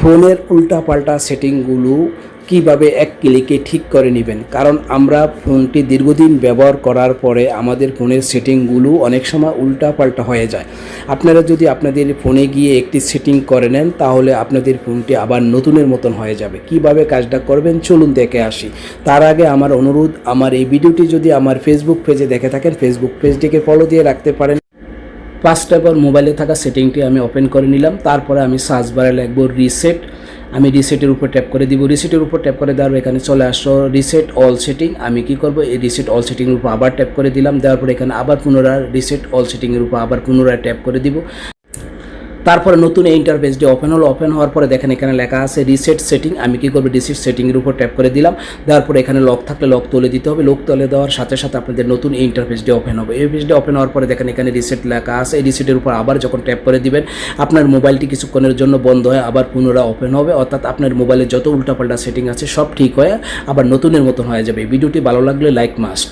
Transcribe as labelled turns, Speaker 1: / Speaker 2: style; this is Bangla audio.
Speaker 1: ফোনের উল্টাপাল্টা সেটিংগুলো কিভাবে এক ক্লিকে ঠিক করে নেবেন, কারণ আমরা ফোনটি দীর্ঘদিন ব্যবহার করার পরে আমাদের ফোনের সেটিংগুলো অনেক সময় উল্টাপাল্টা হয়ে যায়। আপনারা যদি আপনাদের ফোনে গিয়ে একটি সেটিং করে নেন তাহলে আপনাদের ফোনটি আবার নতুনের মতন হয়ে যাবে। কিভাবে কাজটা করবেন চলুন দেখে আসি। তার আগে আমার অনুরোধ, আমার এই ভিডিওটি যদি আমার ফেসবুক পেজে দেখে থাকেন ফেসবুক পেজটিকে ফলো দিয়ে রাখতে পারেন। ফার্স্ট এবার মোবাইলে থাকা সেটিংটি আমি ওপেন করে নিলাম। তারপরে আমি সার্চ বারে লিখব রিসেট। আমি রিসেটের উপর ট্যাপ করে দিব। রিসেটের উপর ট্যাপ করে দেওয়ার এখানে চলে আসলো রিসেট অল সেটিং। আমি কি করব, এই রিসেট অল সেটিংয়ের উপর আবার ট্যাপ করে দিলাম। দেওয়ার পরে এখানে আবার পুনরায় রিসেট অল সেটিংয়ের উপর আবার পুনরায় ট্যাপ করে দিব। তারপরে নতুন এই ইন্টারফেসটি ওপেন হলো। ওপেন হওয়ার পরে দেখেন এখানে লেখা আছে রিসেট সেটিং। আমি কি করব, রিসেট সেটিংয়ের উপর ট্যাপ করে দিলাম। দেওয়ার পরে এখানে লক থাকলে লক তুলে দিতে হবে। লক তুলে দেওয়ার সাথে সাথে আপনাদের নতুন এই ইন্টারফেসটি ওপেন হবে। এই পেজটি ওপেন হওয়ার পরে দেখেন এখানে রিসেট লেখা আছে। এই রিসেটের উপর আবার যখন ট্যাপ করে দিবেন আপনার মোবাইলটি কিছুক্ষণের জন্য বন্ধ হয়ে আবার পুনরায় ওপেন হবে, অর্থাৎ আপনার মোবাইলে যত উল্টাপাল্টা সেটিং আছে সব ঠিক হয়ে আবার নতুনের মতন হয়ে যাবে। ভিডিওটি ভালো লাগলে লাইক মাস্ট।